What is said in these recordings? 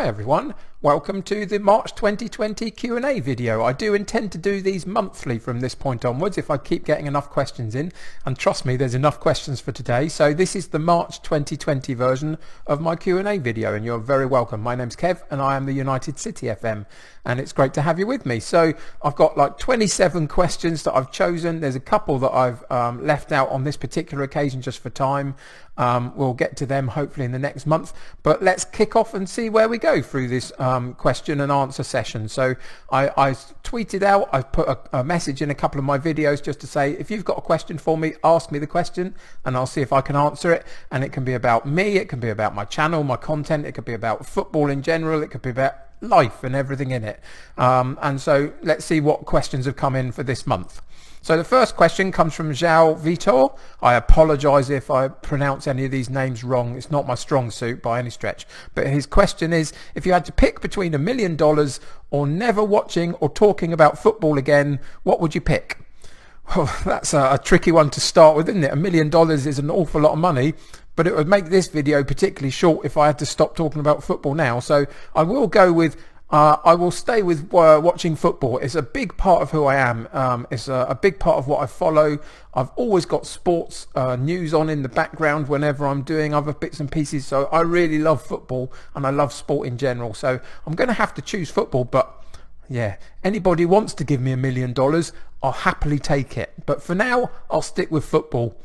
everyone, welcome to the March 2020 Q&A video. I do intend to do these monthly from this point onwards if I keep getting enough questions in, and trust me, there's enough questions for today. So this is the March 2020 version of my Q&A video, and you're very welcome. My name's Kev and I am the United City FM, and it's great to have you with me. So I've got like 27 questions that I've chosen. There's a couple that I've left out on this particular occasion just for time. We'll get to them hopefully in the next month, but let's kick off and see where we go through this question and answer session. So I tweeted out, I've put a message in a couple of my videos just to say, if you've got a question for me, ask me the question and I'll see if I can answer it. And it can be about me, it can be about my channel, my content, it could be about football in general, it could be about life and everything in it. And so let's see what questions have come in for this month. So the first question comes from João Vitor. I apologise if I pronounce any of these names wrong. It's not my strong suit by any stretch. But his question is, if you had to pick between $1 million or never watching or talking about football again, what would you pick? Well, that's a tricky one to start with, isn't it? $1 million is an awful lot of money, but it would make this video particularly short if I had to stop talking about football now. So I will go with I will stay with watching football. It's a big part of who I am. It's a big part of what I follow. I've always got sports news on in the background whenever I'm doing other bits and pieces. So I really love football and I love sport in general. So I'm going to have to choose football. But yeah, anybody wants to give me $1 million, I'll happily take it. But for now, I'll stick with football.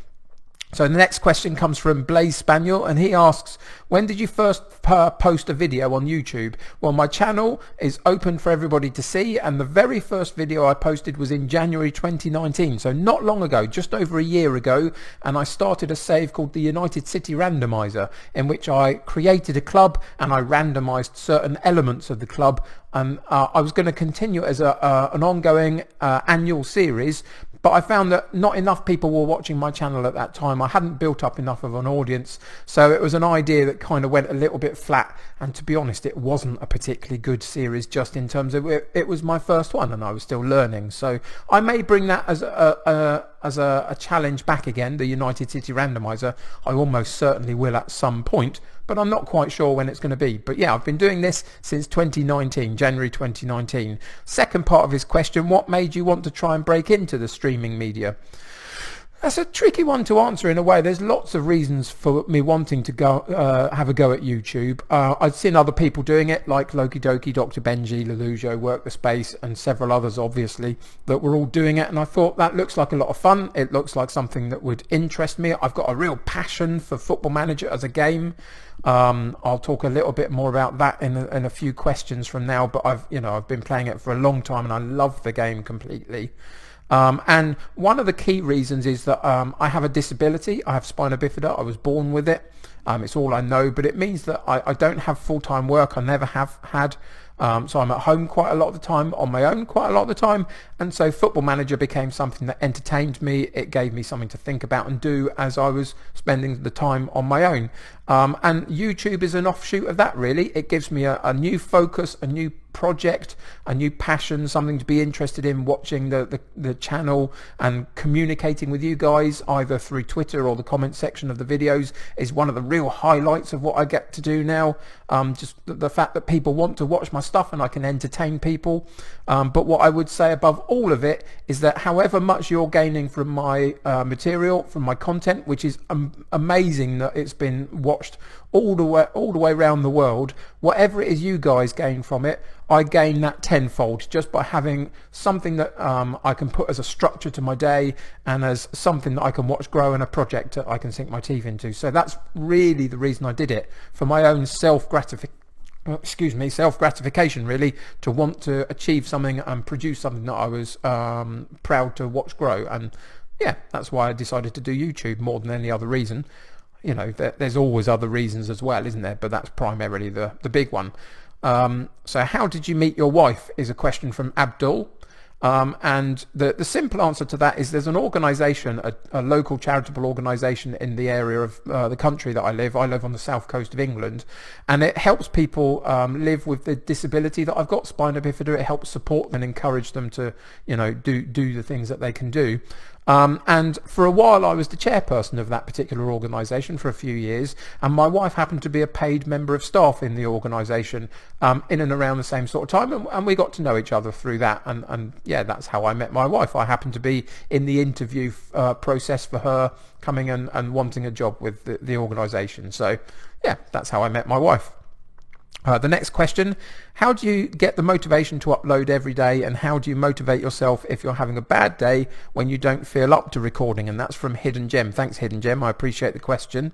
So the next question comes from Blaze Spaniel, and he asks, when did you first post a video on YouTube? Well, my channel is open for everybody to see, and the very first video I posted was in January 2019, so not long ago, just over a year ago, and I started a save called the United City Randomizer, in which I created a club and I randomized certain elements of the club, and I was going to continue as an ongoing annual series. But I found that not enough people were watching my channel at that time. I hadn't built up enough of an audience. So it was an idea that kind of went a little bit flat. And to be honest, it wasn't a particularly good series just in terms of it was my first one and I was still learning. So I may bring that as a challenge back again, the United City Randomizer. I almost certainly will at some point, but I'm not quite sure when it's going to be. But yeah, I've been doing this since 2019, January 2019. Second part of his question, what made you want to try and break into the streaming media? That's a tricky one to answer in a way. There's lots of reasons for me wanting to go have a go at YouTube. I'd seen other people doing it, like Loki Doki, Dr. Benji, Lelujo, Work the Space, and several others, obviously, that were all doing it. And I thought that looks like a lot of fun. It looks like something that would interest me. I've got a real passion for Football Manager as a game. I'll talk a little bit more about that in a few questions from now. But I've been playing it for a long time, and I love the game completely. And one of the key reasons is that I have a disability. I have spina bifida. I was born with it. It's all I know, but it means that I don't have full-time work. I never have had. So I'm at home quite a lot of the time, on my own quite a lot of the time, and so Football Manager became something that entertained me. It gave me something to think about and do as I was spending the time on my own. And YouTube is an offshoot of that, really. It gives me a new focus, a new project, a new passion, something to be interested in, watching the channel and communicating with you guys either through Twitter or the comment section of the videos is one of the real highlights of what I get to do now. Just the fact that people want to watch my stuff and I can entertain people. But what I would say above all of it is that however much you're gaining from my material, from my content, which is amazing that it's been watched all the way around the world, whatever it is you guys gain from it, I gain that tenfold just by having something that I can put as a structure to my day and as something that I can watch grow and a project that I can sink my teeth into. So that's really the reason I did it, for my own self-gratification, really, to want to achieve something and produce something that I was proud to watch grow. And yeah, that's why I decided to do YouTube more than any other reason. There's always other reasons as well, isn't there? But that's primarily the big one. So how did you meet your wife is a question from Abdul. And the simple answer to that is there's an organisation, a local charitable organisation in the area of the country that I live. I live on the south coast of England, and it helps people live with the disability that I've got, spina bifida. It helps support and encourage them to, do the things that they can do. And for a while I was the chairperson of that particular organisation for a few years, and my wife happened to be a paid member of staff in the organisation in and around the same sort of time, and we got to know each other through that, and yeah, that's how I met my wife. I happened to be in the interview process for her coming and wanting a job with the organisation. So yeah, that's how I met my wife. The next question, how do you get the motivation to upload every day, and how do you motivate yourself if you're having a bad day when you don't feel up to recording? And that's from Hidden Gem. Thanks, Hidden Gem. I appreciate the question.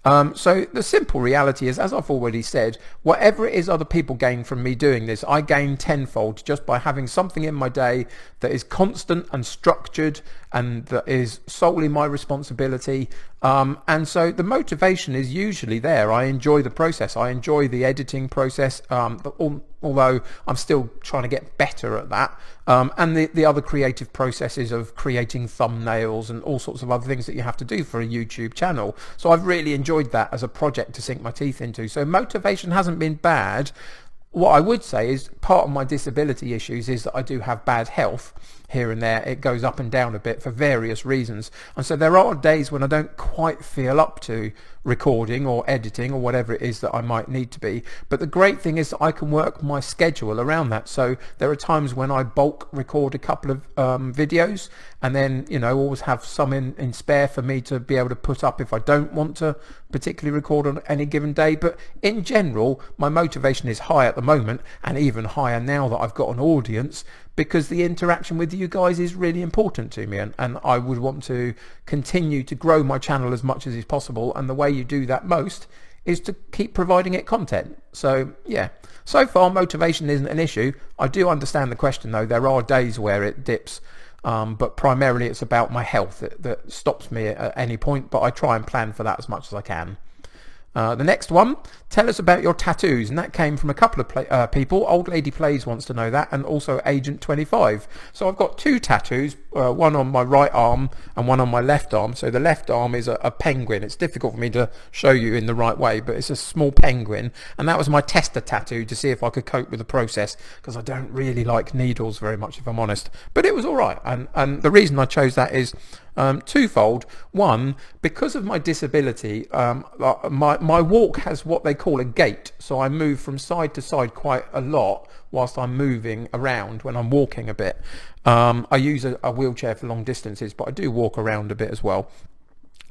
So the simple reality is, as I've already said, whatever it is other people gain from me doing this, I gain tenfold just by having something in my day that is constant and structured and that is solely my responsibility. And so the motivation is usually there. I enjoy the process. I enjoy the editing process, although I'm still trying to get better at that. And the other creative processes of creating thumbnails and all sorts of other things that you have to do for a YouTube channel. So I've really enjoyed that as a project to sink my teeth into. So motivation hasn't been bad. What I would say is part of my disability issues is that I do have bad health here and there. It goes up and down a bit for various reasons. And so there are days when I don't quite feel up to recording or editing or whatever it is that I might need to be. But the great thing is that I can work my schedule around that. So there are times when I bulk record a couple of videos, and then, you know, always have some in spare for me to be able to put up if I don't want to particularly record on any given day. But in general, my motivation is high at the moment, and even higher now that I've got an audience, because the interaction with you guys is really important to me, and I would want to continue to grow my channel as much as is possible, and the way you do that most is to keep providing it content. So yeah, so far motivation isn't an issue. I do understand the question though. There are days where it dips, but primarily it's about my health that stops me at any point, but I try and plan for that as much as I can. The next one, tell us about your tattoos, and that came from a couple of people. Old Lady Plays wants to know that, and also Agent 25. So I've got two tattoos, one on my right arm and one on my left arm. So the left arm is a penguin. It's difficult for me to show you in the right way, but it's a small penguin, and that was my tester tattoo to see if I could cope with the process, because I don't really like needles very much, if I'm honest. But it was all right, and the reason I chose that is twofold. One, because of my disability, my walk has what they call a gait, so I move from side to side quite a lot whilst I'm moving around when I'm walking a bit. I use a wheelchair for long distances, but I do walk around a bit as well.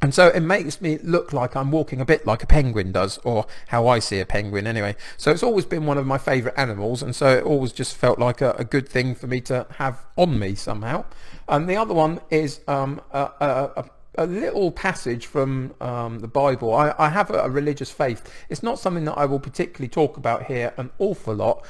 And so it makes me look like I'm walking a bit like a penguin does, or how I see a penguin anyway. So it's always been one of my favourite animals, and so it always just felt like a good thing for me to have on me somehow. And the other one is a little passage from the Bible. I have a religious faith. It's not something that I will particularly talk about here an awful lot,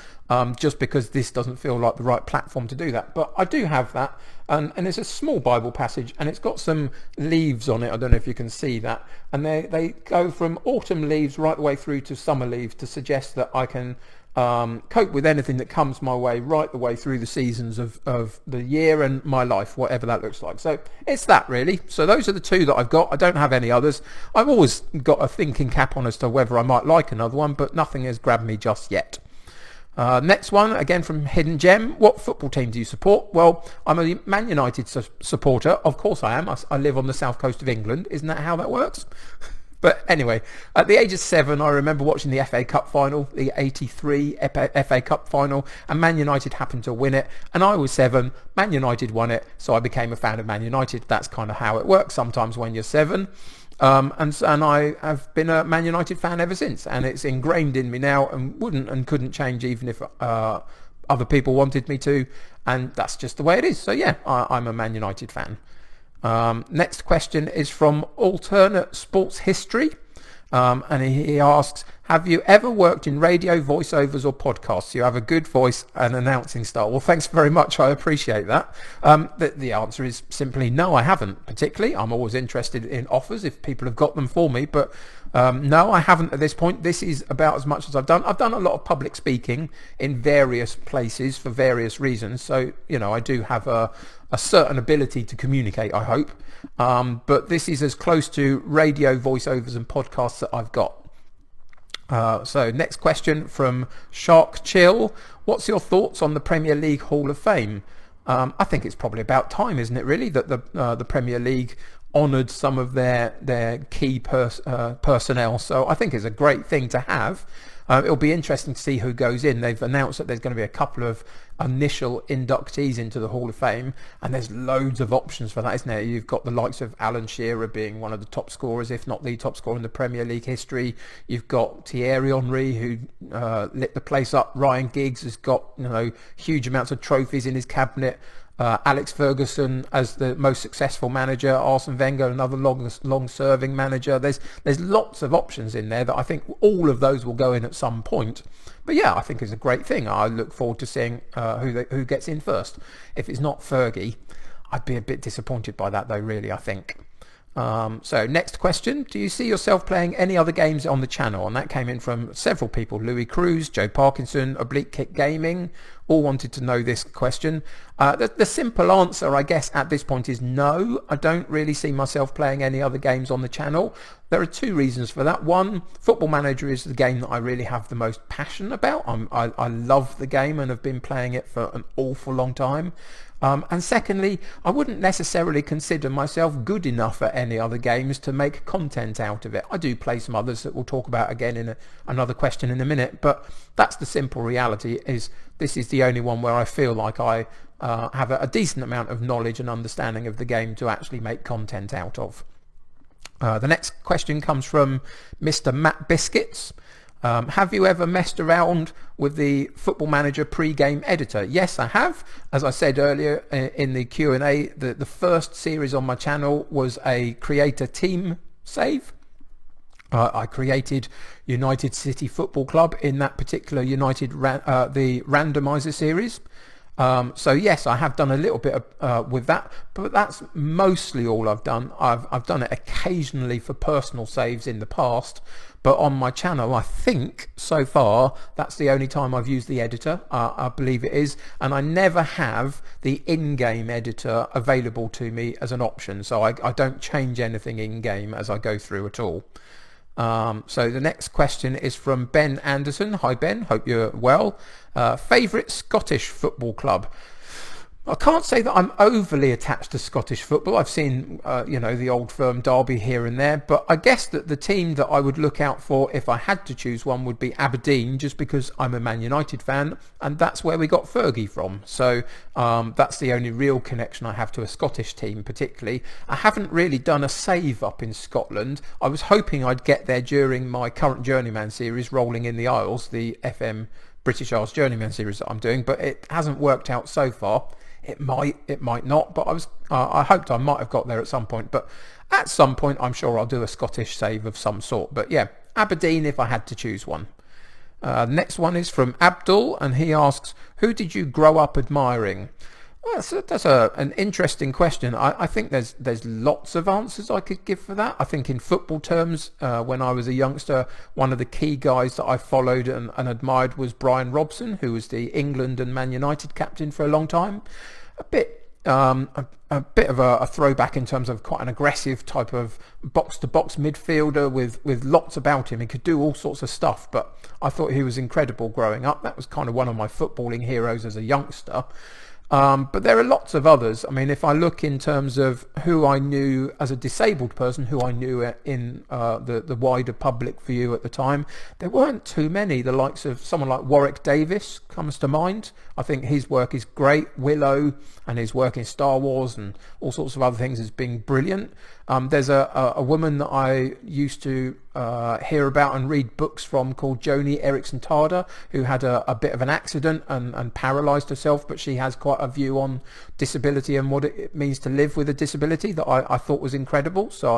just because this doesn't feel like the right platform to do that. But I do have that, and it's a small Bible passage, and it's got some leaves on it. I don't know if you can see that. And they go from autumn leaves right the way through to summer leaves, to suggest that I can cope with anything that comes my way right the way through the seasons of the year and my life, whatever that looks like. So it's that really. So those are the two that I've got. I don't have any others. I've always got a thinking cap on as to whether I might like another one, but nothing has grabbed me just yet. Next one, again from Hidden Gem. What football team do you support? Well, I'm a Man United supporter. Of course I am. I live on the south coast of England. Isn't that how that works? But anyway, at the age of 7, I remember watching the FA Cup final, the 83 FA Cup final, and Man United happened to win it. And I was 7, Man United won it, so I became a fan of Man United. That's kind of how it works sometimes when you're 7. And I have been a Man United fan ever since, and it's ingrained in me now, and wouldn't and couldn't change even if other people wanted me to, and that's just the way it is. So yeah, I'm a Man United fan. Next question is from Alternate Sports History, and he asks, have you ever worked in radio, voiceovers or podcasts? You have a good voice and announcing style. Well, thanks very much. I appreciate that. The answer is simply no, I haven't particularly. I'm always interested in offers if people have got them for me, but no, I haven't at this point. This is about as much as I've done. I've done a lot of public speaking in various places for various reasons. So, you know, I do have a certain ability to communicate, I hope. But this is as close to radio, voiceovers and podcasts that I've got. So next question from Shark Chill. What's your thoughts on the Premier League Hall of Fame? I think it's probably about time, isn't it, really, that the Premier League honoured some of their key personnel. So I think it's a great thing to have. It'll be interesting to see who goes in. They've announced that there's going to be a couple of initial inductees into the Hall of Fame, and there's loads of options for that, isn't there? You've got the likes of Alan Shearer being one of the top scorers, if not the top scorer in the Premier League history. You've got Thierry Henry, who lit the place up. Ryan Giggs has got huge amounts of trophies in his cabinet. Alex Ferguson as the most successful manager, Arsene Wenger, another long-serving manager. There's lots of options in there that I think all of those will go in at some point. But yeah, I think it's a great thing. I look forward to seeing who gets in first. If it's not Fergie, I'd be a bit disappointed by that, though, really, I think. So next question, do you see yourself playing any other games on the channel? And that came in from several people: Louis Cruz, Joe Parkinson, Oblique Kick Gaming, all wanted to know this question. The simple answer, I guess, at this point is no. I don't really see myself playing any other games on the channel. There are two reasons for that. One, Football Manager is the game that I really have the most passion about. I love the game and have been playing it for an awful long time. And secondly, I wouldn't necessarily consider myself good enough at any other games to make content out of it. I do play some others that we'll talk about again in another question in a minute, but that's the simple reality. Is this is the only one where I feel like I have a decent amount of knowledge and understanding of the game to actually make content out of. The next question comes from Mr. Matt Biscuits. Have you ever messed around with the Football Manager pre-game editor? Yes, I have. As I said earlier in the Q&A, the first series on my channel was a creator team save. I created United City Football Club in that particular the randomizer series. So yes, I have done a little bit with that, but that's mostly all I've done. I've done it occasionally for personal saves in the past, but on my channel, I think so far that's the only time I've used the editor. I believe it is, and I never have the in-game editor available to me as an option, so I don't change anything in-game as I go through at all. So the next question is from Ben Anderson. Hi Ben, hope you're well. Favourite Scottish football club? I can't say that I'm overly attached to Scottish football. I've seen the old firm Derby here and there, but I guess that the team that I would look out for if I had to choose one would be Aberdeen, just because I'm a Man United fan and that's where we got Fergie from. So that's the only real connection I have to a Scottish team particularly. I haven't really done a save up in Scotland. I was hoping I'd get there during my current Journeyman series, Rolling in the Isles, the FM British Isles Journeyman series that I'm doing, but it hasn't worked out so far. It might not, but I hoped I might have got there at some point. But at some point, I'm sure I'll do a Scottish save of some sort. But yeah, Aberdeen if I had to choose one. Next one is from Abdul, and he asks, who did you grow up admiring? Well, that's an interesting question. I think there's lots of answers I could give for that. I think in football terms, when I was a youngster, one of the key guys that I followed and admired was Brian Robson, who was the England and Man United captain for a long time. A bit of a throwback in terms of quite an aggressive type of box-to-box midfielder with lots about him. He could do all sorts of stuff, but I thought he was incredible growing up. That was kind of one of my footballing heroes as a youngster. But there are lots of others. I mean, if I look in terms of who I knew as a disabled person, who I knew in the wider public view at the time, there weren't too many. The likes of someone like Warwick Davis comes to mind. I think his work is great. Willow and his work in Star Wars and all sorts of other things has been brilliant. There's a woman that I used to hear about and read books from called Joni Eareckson Tada, who had a bit of an accident and paralysed herself, but she has quite a view on disability and what it means to live with a disability that I thought was incredible. So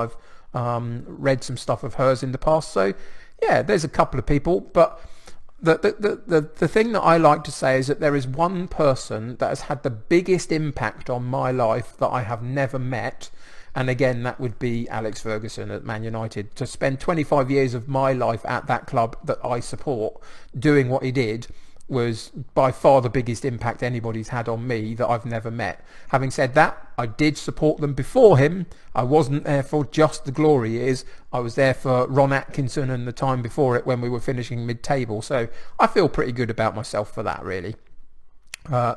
I've read some stuff of hers in the past. So yeah, there's a couple of people, but the thing that I like to say is that there is one person that has had the biggest impact on my life that I have never met. And again, that would be Alex Ferguson at Man United. To spend 25 years of my life at that club that I support doing what he did was by far the biggest impact anybody's had on me that I've never met. Having said that, I did support them before him. I wasn't there for just the glory years. I was there for Ron Atkinson and the time before it when we were finishing mid-table. So I feel pretty good about myself for that, really.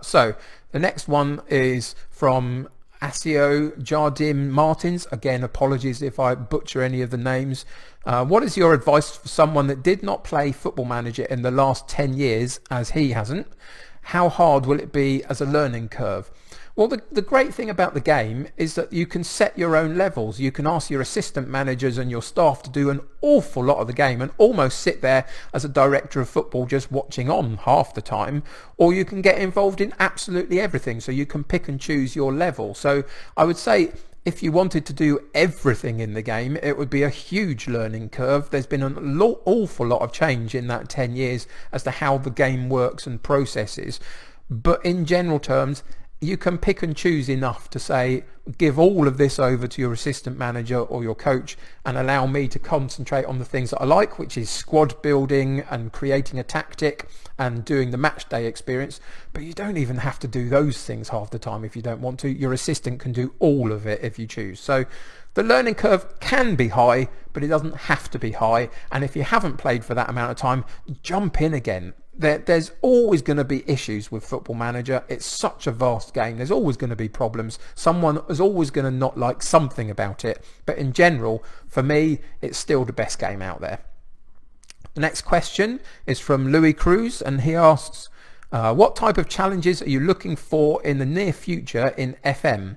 So the next one is from Asio Jardim Martins. Again, apologies if I butcher any of the names. What is your advice for someone that did not play Football Manager in the last 10 years, as he hasn't? How hard will it be as a learning curve? Well, the great thing about the game is that you can set your own levels. You can ask your assistant managers and your staff to do an awful lot of the game and almost sit there as a director of football just watching on half the time, or you can get involved in absolutely everything, so you can pick and choose your level. So I would say if you wanted to do everything in the game, it would be a huge learning curve. There's been an awful lot of change in that 10 years as to how the game works and processes. But in general terms, you can pick and choose enough to say, give all of this over to your assistant manager or your coach and allow me to concentrate on the things that I like, which is squad building and creating a tactic and doing the match day experience. But you don't even have to do those things half the time if you don't want to. Your assistant can do all of it if you choose. So the learning curve can be high, but it doesn't have to be high. And if you haven't played for that amount of time, jump in again. There's always going to be issues with Football Manager. It's such a vast game. There's always going to be problems. Someone is always going to not like something about it. But in general, for me, it's still the best game out there. The next question is from Louis Cruz, and he asks, what type of challenges are you looking for in the near future in FM?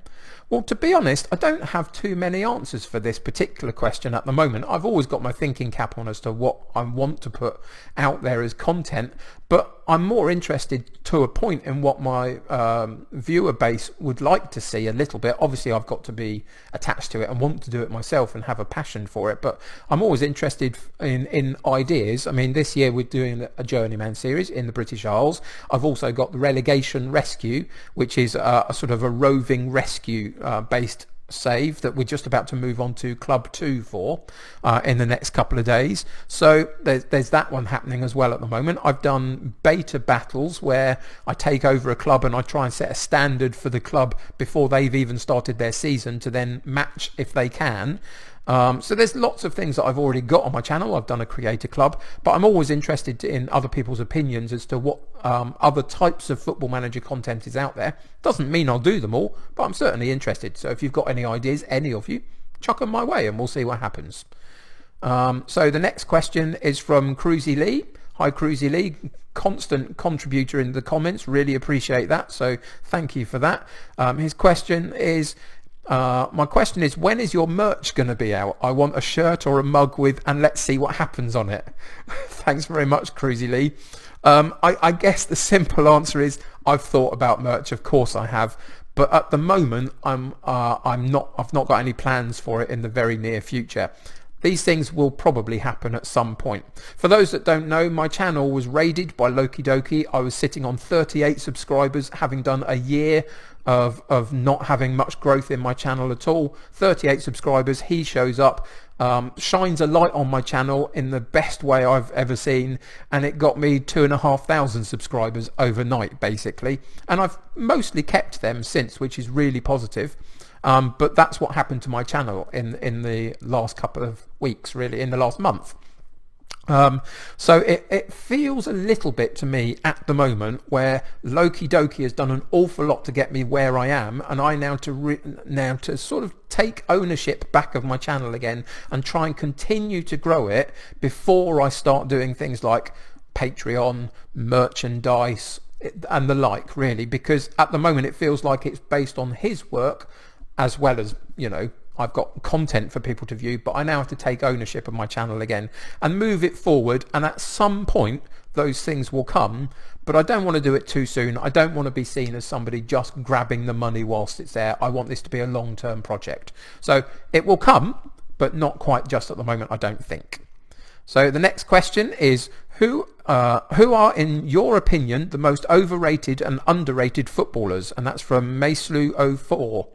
Well, to be honest, I don't have too many answers for this particular question at the moment. I've always got my thinking cap on as to what I want to put out there as content, but I'm more interested to a point in what my viewer base would like to see a little bit. Obviously, I've got to be attached to it and want to do it myself and have a passion for it, but I'm always interested in ideas. I mean, this year we're doing a Journeyman series in the British Isles. I've also got the Relegation Rescue, which is a sort of a roving rescue based save that we're just about to move on to Club 2 for in the next couple of days. So there's that one happening as well at the moment. I've done beta battles where I take over a club and I try and set a standard for the club before they've even started their season to then match if they can. So there's lots of things that I've already got on my channel. I've done a creator club, but I'm always interested in other people's opinions as to what other types of Football Manager content is out there. Doesn't mean I'll do them all, but I'm certainly interested. So if you've got any ideas, any of you, chuck them my way and we'll see what happens. So the next question is from Cruzy Lee. Hi Cruzy Lee, constant contributor in the comments, really appreciate that, so thank you for that. His question is, my question is, when is your merch going to be out? I want a shirt or a mug with "and let's see what happens" on it. Thanks very much, Cruzy Lee. I guess the simple answer is I've thought about merch, of course I have, but at the moment I've not got any plans for it in the very near future. These things will probably happen at some point. For those that don't know, my channel was raided by Loki Doki. I was sitting on 38 subscribers, having done a year of not having much growth in my channel at all. 38 subscribers, he shows up, shines a light on my channel in the best way I've ever seen, and it got me 2,500 subscribers overnight, basically. And I've mostly kept them since, which is really positive. But that's what happened to my channel in the last couple of weeks, really, in the last month. So it feels a little bit to me at the moment where Loki Doki has done an awful lot to get me where I am, and I now to sort of take ownership back of my channel again and try and continue to grow it before I start doing things like Patreon, merchandise, and the like, really, because at the moment it feels like it's based on his work, as well as, you know, I've got content for people to view, but I now have to take ownership of my channel again and move it forward, and at some point those things will come, but I don't want to do it too soon. I don't want to be seen as somebody just grabbing the money whilst it's there. I want this to be a long-term project. So it will come, but not quite just at the moment, I don't think. So the next question is, who are, in your opinion, the most overrated and underrated footballers? And that's from Maeslu04.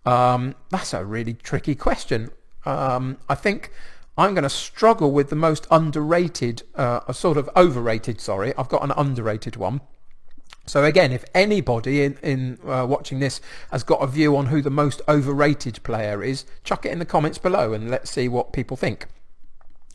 That's a really tricky question. I think I'm going to struggle with the most underrated, sort of overrated, sorry. I've got an underrated one. So again, if anybody in watching this has got a view on who the most overrated player is, chuck it in the comments below and let's see what people think.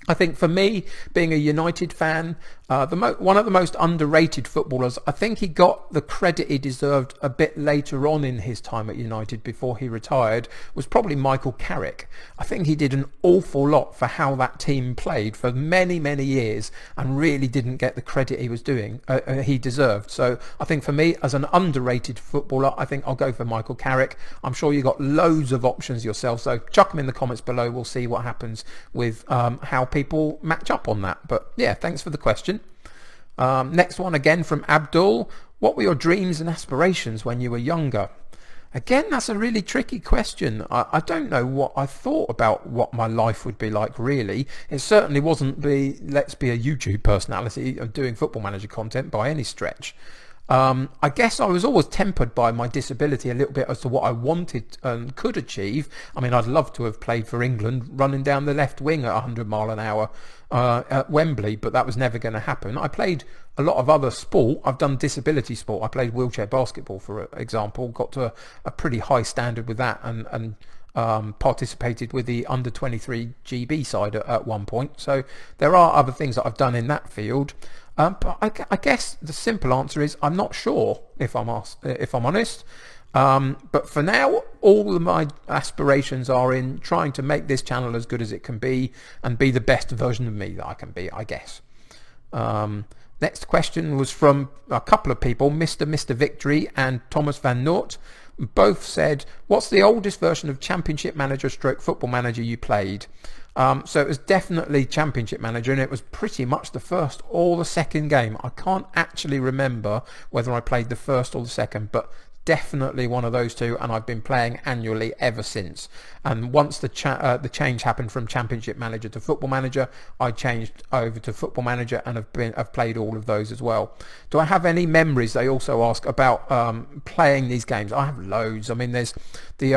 I think for me, being a United fan, one of the most underrated footballers, I think he got the credit he deserved a bit later on in his time at United before he retired, was probably Michael Carrick. I think he did an awful lot for how that team played for many, many years and really didn't get the credit he deserved. So I think for me, as an underrated footballer, I think I'll go for Michael Carrick. I'm sure you've got loads of options yourself, so chuck them in the comments below. We'll see what happens with how people match up on that. But yeah, thanks for the question. Next one again from Abdul. What were your dreams and aspirations when you were younger? Again, that's a really tricky question. I don't know what I thought about what my life would be like, really. It certainly wasn't let's be a YouTube personality of doing Football Manager content by any stretch. I guess I was always tempered by my disability a little bit as to what I wanted and could achieve. I mean, I'd love to have played for England running down the left wing at 100 mile an hour at Wembley, but that was never going to happen. I played a lot of other sport. I've done disability sport. I played wheelchair basketball, for example, got to a pretty high standard with that, and participated with the under 23 GB side at one point. So there are other things that I've done in that field. But I guess the simple answer is I'm not sure, if I'm honest. But for now, all of my aspirations are in trying to make this channel as good as it can be and be the best version of me that I can be, I guess. Next question was from a couple of people, Mr. Victory and Thomas Van Noort. Both said, what's the oldest version of Championship Manager / Football Manager you played? So it was definitely Championship Manager, and it was pretty much the first or the second game. I can't actually remember whether I played the first or the second, but definitely one of those two, and I've been playing annually ever since. And once the change happened from Championship Manager to Football Manager, I changed over to Football Manager and have played all of those as well. Do I have any memories? They also ask about playing these games. I have loads. I mean, there's the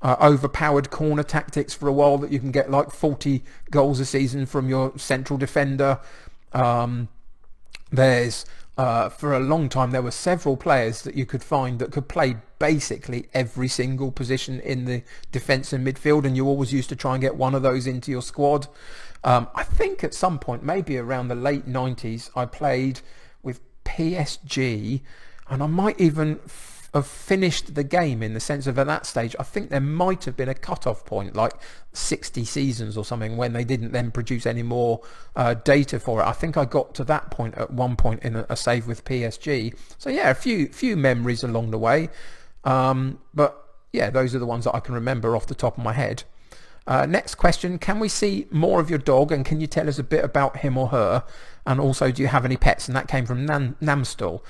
overpowered corner tactics for a while that you can get like 40 goals a season from your central defender. There's for a long time there were several players that you could find that could play basically every single position in the defence and midfield, and you always used to try and get one of those into your squad. I think at some point, maybe around the late 90s, I played with PSG, and I might even have finished the game, in the sense of at that stage I think there might have been a cut-off point, like 60 seasons or something, when they didn't then produce any more data for it. I think I got to that point at one point in a save with PSG. So yeah, a few memories along the way, but yeah, those are the ones that I can remember off the top of my head. Next question, can we see more of your dog, and can you tell us a bit about him or her? And also, do you have any pets? And that came from Namstall.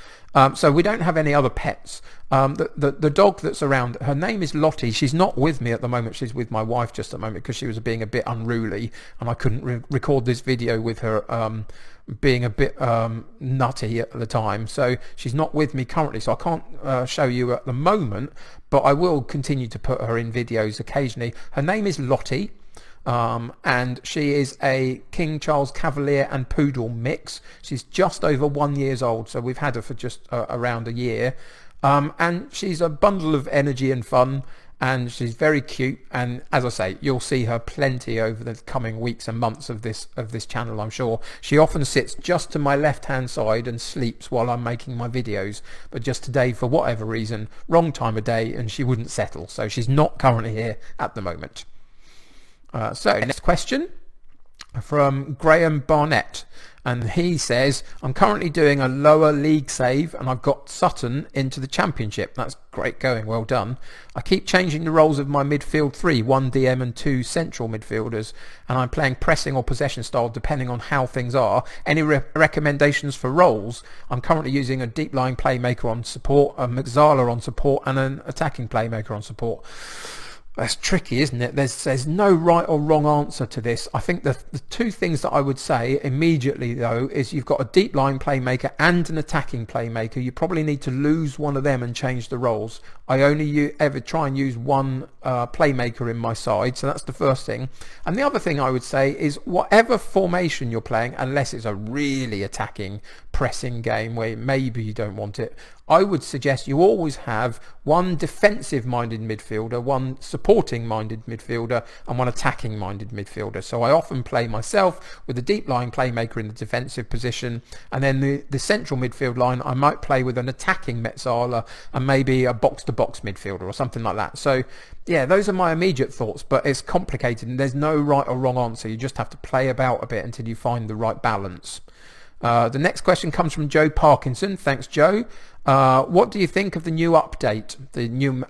So we don't have any other pets. The dog that's around, her name is Lottie. She's not with me at the moment. She's with my wife just at the moment because she was being a bit unruly, and I couldn't record this video with her being a bit nutty at the time. So she's not with me currently, so I can't show you at the moment, but I will continue to put her in videos occasionally. Her name is Lottie. And she is a King Charles Cavalier and Poodle mix. She's just over 1 year old, so we've had her for just around a year. And she's a bundle of energy and fun, and she's very cute. And as I say, you'll see her plenty over the coming weeks and months of this channel, I'm sure. She often sits just to my left hand side and sleeps while I'm making my videos, but just today, for whatever reason, wrong time of day, and she wouldn't settle, so she's not currently here at the moment. So next question from Graham Barnett, and he says, I'm currently doing a lower league save and I've got Sutton into the Championship. That's great going, well done. I keep changing the roles of my midfield three, 1 DM and 2 central midfielders, and I'm playing pressing or possession style depending on how things are. Any recommendations for roles? I'm currently using a deep lying playmaker on support, a Mixala on support, and an attacking playmaker on support. That's tricky, isn't it? There's no right or wrong answer to this. I think the two things that I would say immediately, though, is you've got a deep line playmaker and an attacking playmaker. You probably need to lose one of them and change the roles. I only ever try and use one playmaker in my side, so that's the first thing. And the other thing I would say is whatever formation you're playing, unless it's a really attacking pressing game where maybe you don't want it, I would suggest you always have one defensive minded midfielder, one supporting minded midfielder, and one attacking minded midfielder. So I often play myself with a deep lying playmaker in the defensive position, and then the central midfield line I might play with an attacking Mezzala and maybe a box to box midfielder or something like that. So yeah, those are my immediate thoughts, but it's complicated and there's no right or wrong answer. You just have to play about a bit until you find the right balance. The next question comes from Joe Parkinson. Thanks, Joe. What do you think of the new update, the new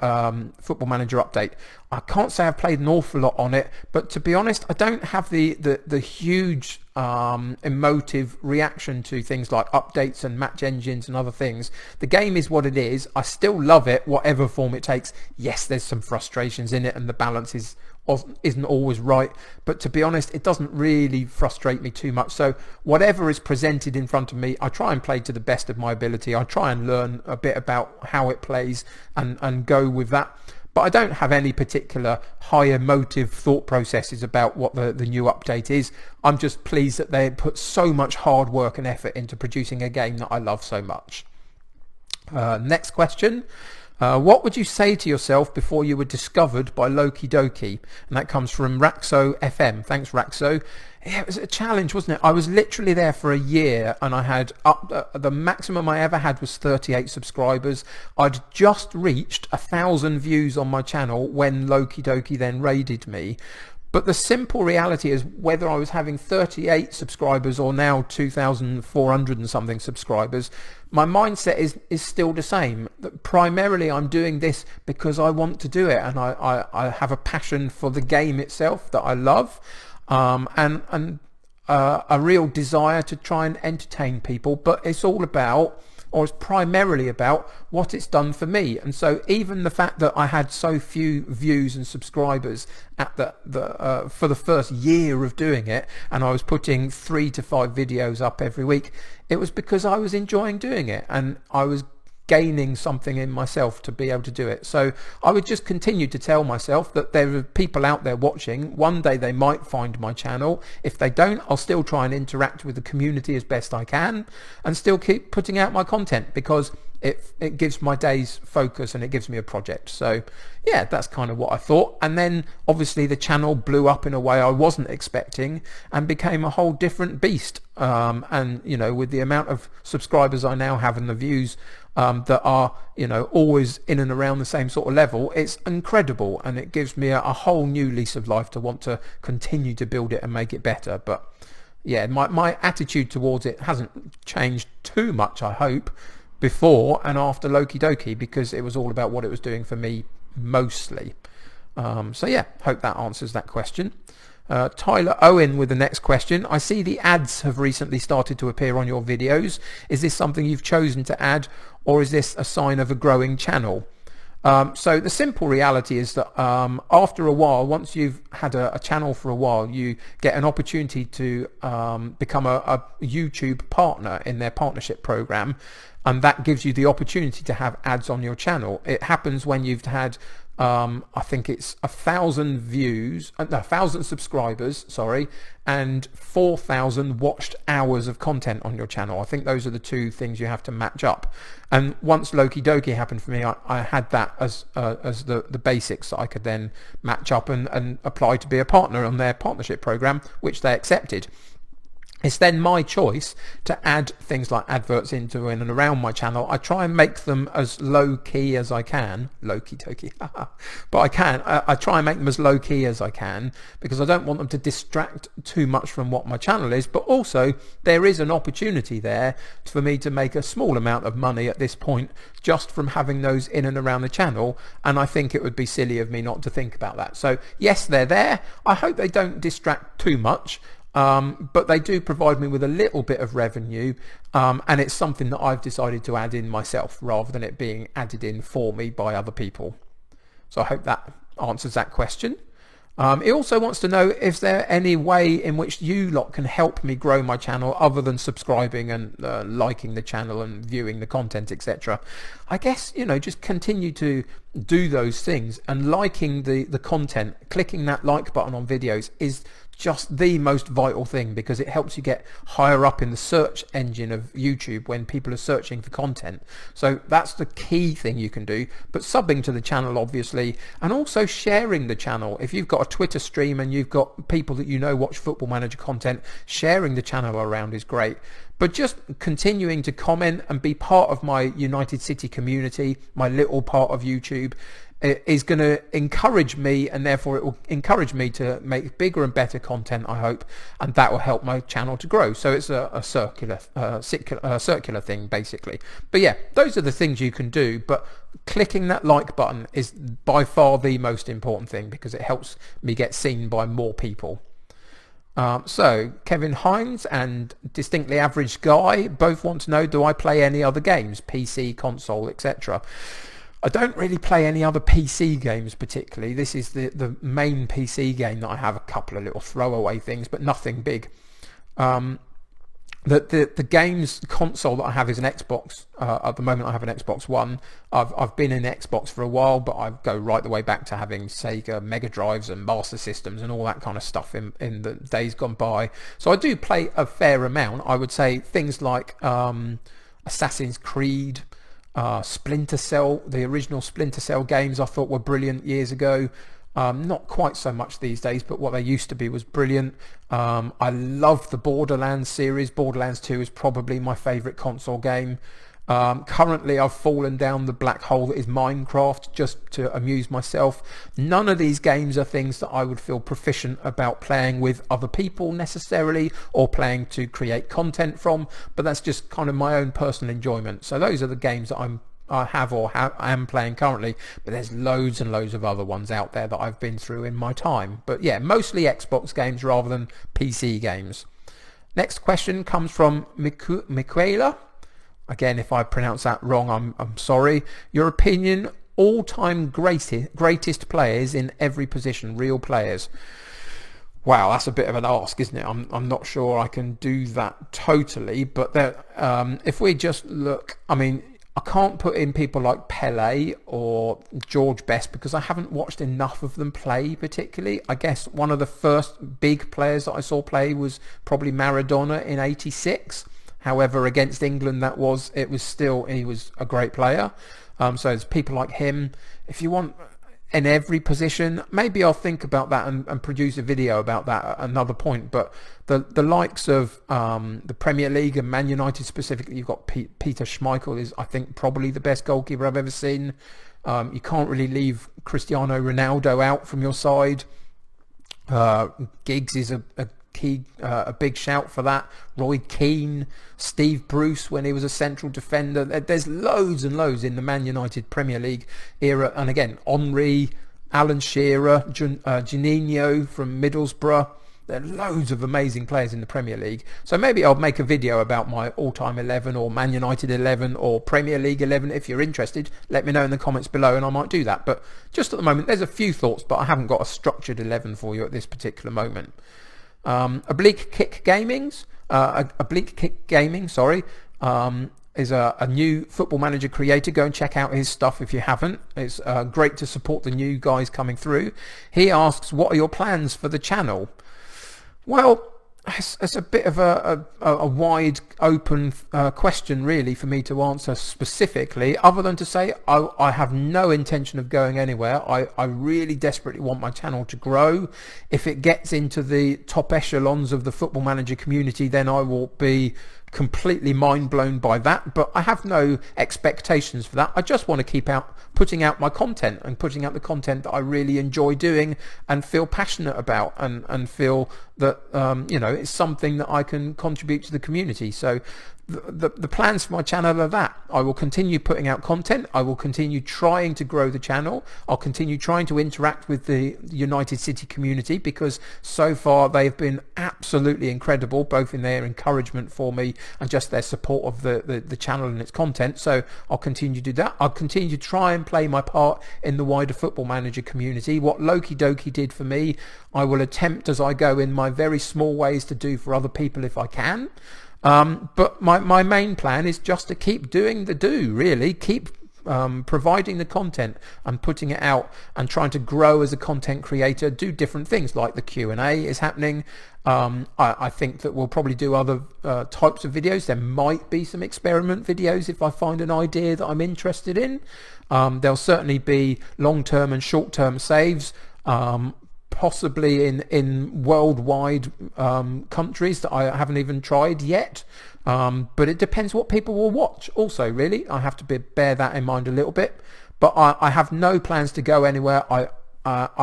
Football Manager update? I can't say I've played an awful lot on it, but to be honest, I don't have the huge emotive reaction to things like updates and match engines and other things. The game is what it is. I still love it, whatever form it takes. Yes, there's some frustrations in it and the balance isn't always right, but to be honest, it doesn't really frustrate me too much. So whatever is presented in front of me, I try and play to the best of my ability. I try and learn a bit about how it plays and go with that. But I don't have any particular high emotive thought processes about what the new update is. I'm just pleased that they put so much hard work and effort into producing a game that I love so much. Next question. What would you say to yourself before you were discovered by Loki Doki? And that comes from Raxo FM. Thanks, Raxo. Yeah, it was a challenge, wasn't it? I was literally there for a year and I had the maximum I ever had was 38 subscribers. I'd just reached 1,000 views on my channel when Loki Doki then raided me. But the simple reality is, whether I was having 38 subscribers or now 2,400 and something subscribers, my mindset is still the same. Primarily, I'm doing this because I want to do it, and I have a passion for the game itself that I love, and a real desire to try and entertain people. But it's all about, or it's primarily about, what it's done for me. And so even the fact that I had so few views and subscribers at for the first year of doing it, and I was putting 3 to 5 videos up every week, it was because I was enjoying doing it and I was gaining something in myself to be able to do it. So I would just continue to tell myself that there are people out there watching. One day they might find my channel. If they don't, I'll still try and interact with the community as best I can and still keep putting out my content, because it gives my days focus and it gives me a project. So yeah, that's kind of what I thought. And then obviously the channel blew up in a way I wasn't expecting and became a whole different beast. And you know, with the amount of subscribers I now have and the views that are, you know, always in and around the same sort of level, it's incredible, and it gives me a whole new lease of life to want to continue to build it and make it better. But yeah, my attitude towards it hasn't changed too much, I hope, before and after Loki Doki, because it was all about what it was doing for me mostly. So yeah, hope that answers that question. Tyler Owen with the next question. I see the ads have recently started to appear on your videos. Is this something you've chosen to add, or is this a sign of a growing channel? So the simple reality is that after a while, once you've had a channel for a while, you get an opportunity to become a YouTube partner in their partnership program, and that gives you the opportunity to have ads on your channel. It happens when you've had I think it's 1,000 views, no, 1,000 subscribers, sorry, and 4,000 watched hours of content on your channel. I think those are the two things you have to match up. And once Loki Doki happened for me, I had that as the basics that I could then match up and apply to be a partner on their partnership program, which they accepted. It's then my choice to add things like adverts into in and around my channel. I try and make them as low key as I can. Loki Doki, but I try and make them as low key as I can, because I don't want them to distract too much from what my channel is. But also, there is an opportunity there for me to make a small amount of money at this point just from having those in and around the channel, and I think it would be silly of me not to think about that. So yes, they're there. I hope they don't distract too much. But they do provide me with a little bit of revenue, and it's something that I've decided to add in myself rather than it being added in for me by other people. So I hope that answers that question. He also wants to know, is there any way in which you lot can help me grow my channel other than subscribing and liking the channel and viewing the content, etc. I guess, you know, just continue to do those things, and liking the content, clicking that like button on videos is just the most vital thing, because it helps you get higher up in the search engine of YouTube when people are searching for content. So that's the key thing you can do. But subbing to the channel, obviously, and also sharing the channel. If you've got a Twitter stream and you've got people that you know watch Football Manager content, sharing the channel around is great. But just continuing to comment and be part of my United City community, my little part of YouTube, is going to encourage me, and therefore it will encourage me to make bigger and better content, I hope, and that will help my channel to grow. So it's a circular thing, basically. But yeah, those are the things you can do, but clicking that like button is by far the most important thing, because it helps me get seen by more people. So Kevin Hines and Distinctly Average Guy both want to know, do I play any other games, PC, console, etc.? I don't really play any other PC games particularly. This is the main PC game that I have. A couple of little throwaway things, but nothing big. The games console that I have is an Xbox. At the moment I have an Xbox One. I've been in Xbox for a while, but I go right the way back to having Sega Mega Drives and Master Systems and all that kind of stuff in the days gone by. So I do play a fair amount. I would say things like Assassin's Creed, Splinter Cell, the original Splinter Cell games I thought were brilliant years ago. Not quite so much these days, but what they used to be was brilliant. I love the Borderlands series. Borderlands 2 is probably my favourite console game. Currently I've fallen down the black hole that is Minecraft, just to amuse myself. None of these games are things that I would feel proficient about playing with other people necessarily, or playing to create content from, but that's just kind of my own personal enjoyment. So those are the games that I am playing currently, but there's loads and loads of other ones out there that I've been through in my time. But yeah, mostly Xbox games rather than PC games. Next question comes from Miquela. Again, if I pronounce that wrong, I'm sorry. Your opinion, all-time greatest players in every position, real players. Wow, that's a bit of an ask, isn't it? I'm not sure I can do that totally, but if we just look, I mean, I can't put in people like Pele or George Best because I haven't watched enough of them play particularly. I guess one of the first big players that I saw play was probably Maradona in '86. However, against England, he was a great player. So there's people like him. If you want in every position, maybe I'll think about that and produce a video about that at another point. But the likes of the Premier League and Man United specifically, you've got Peter Schmeichel is, I think, probably the best goalkeeper I've ever seen. You can't really leave Cristiano Ronaldo out from your side. Giggs is a big shout for that. Roy Keane, Steve Bruce when he was a central defender. There's loads and loads in the Man United Premier League era. And again, Henry, Alan Shearer, Juninho from Middlesbrough. There are loads of amazing players in the Premier League. So maybe I'll make a video about my all-time 11 or Man United 11 or Premier League 11. If you're interested, let me know in the comments below and I might do that. But just at the moment, there's a few thoughts, but I haven't got a structured 11 for you at this particular moment. Oblique Kick Gaming, is a new Football Manager creator. Go and check out his stuff if you haven't. It's great to support the new guys coming through. He asks, what are your plans for the channel? Well, it's a bit of a wide open question really for me to answer specifically, other than to say I have no intention of going anywhere. I really desperately want my channel to grow. If it gets into the top echelons of the Football Manager community, then I will be completely mind blown by that, but I have no expectations for that. I just want to keep putting out my content and putting out the content that I really enjoy doing and feel passionate about and feel that it's something that I can contribute to the community. So the plans for my channel are that I will continue putting out content. I will continue trying to grow the channel. I'll continue trying to interact with the United City community, because so far they've been absolutely incredible, both in their encouragement for me and just their support of the channel and its content. So I'll continue to do that. I'll continue to try and play my part in the wider Football Manager community. What Loki Doki did for me, I will attempt as I go in my very small ways to do for other people if I can. But my main plan is just to keep doing really, keep providing the content and putting it out and trying to grow as a content creator, do different things like the Q&A is happening. I think that we'll probably do other types of videos. There might be some experiment videos if I find an idea that I'm interested in. There'll certainly be long-term and short-term saves, possibly in worldwide countries that I haven't even tried yet. But it depends what people will watch also, really. I have to bear that in mind a little bit. But I have no plans to go anywhere. I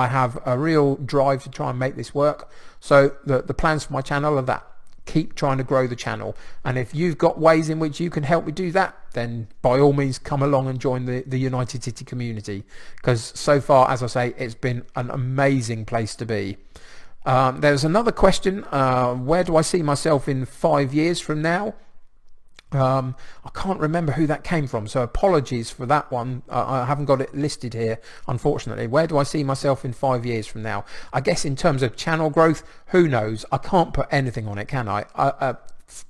have a real drive to try and make this work. So the plans for my channel are that. Keep trying to grow the channel, and if you've got ways in which you can help me do that, then by all means come along and join the United City community, because so far, as I say, it's been an amazing place to be. There's another question, where do I see myself in 5 years from now? I can't remember who that came from, so apologies for that one. I haven't got it listed here, unfortunately. Where do I see myself in 5 years from now? I guess in terms of channel growth, who knows? I can't put anything on it, can I?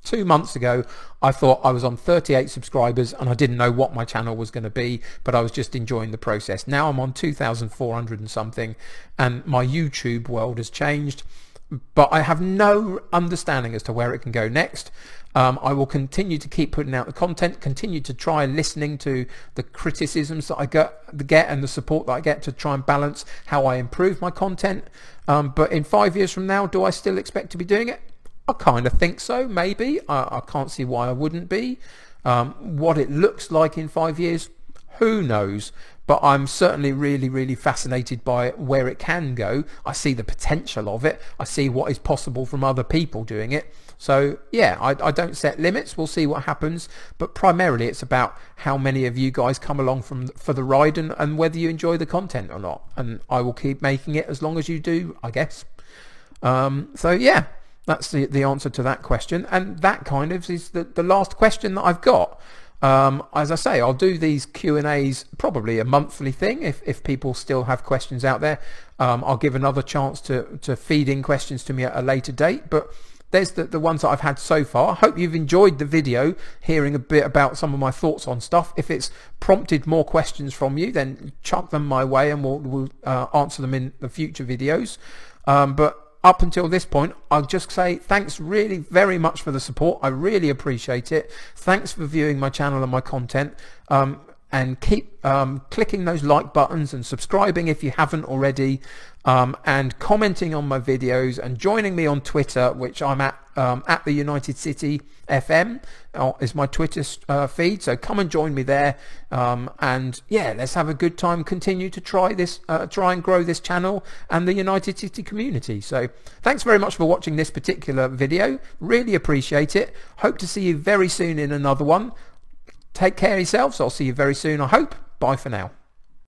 2 months ago, I thought I was on 38 subscribers and I didn't know what my channel was going to be, but I was just enjoying the process. Now I'm on 2,400 and something, and my YouTube world has changed, but I have no understanding as to where it can go next. I will continue to keep putting out the content, continue to try listening to the criticisms that I get and the support that I get to try and balance how I improve my content. But in 5 years from now, do I still expect to be doing it? I kind of think so, maybe. I can't see why I wouldn't be. What it looks like in 5 years, who knows? But I'm certainly really, really fascinated by where it can go. I see the potential of it. I see what is possible from other people doing it. So yeah, I don't set limits. We'll see what happens. But primarily it's about how many of you guys come along for the ride, and whether you enjoy the content or not. And I will keep making it as long as you do, I guess. So yeah, that's the answer to that question. And that kind of is the last question that I've got. As I say, I'll do these Q&As probably a monthly thing if people still have questions out there. I'll give another chance to feed in questions to me at a later date, but there's the ones that I've had so far. I hope you've enjoyed the video, hearing a bit about some of my thoughts on stuff. If it's prompted more questions from you, then chuck them my way and we'll answer them in the future videos. But up until this point, I'll just say thanks really very much for the support. I really appreciate it. Thanks for viewing my channel and my content. And keep clicking those like buttons and subscribing if you haven't already, and commenting on my videos and joining me on Twitter, which I'm at the United City FM is my Twitter feed. So come and join me there, and yeah, let's have a good time. Continue to try and grow this channel and the United City community. So thanks very much for watching this particular video. Really appreciate it. Hope to see you very soon in another one. Take care of yourselves. I'll see you very soon, I hope. Bye for now.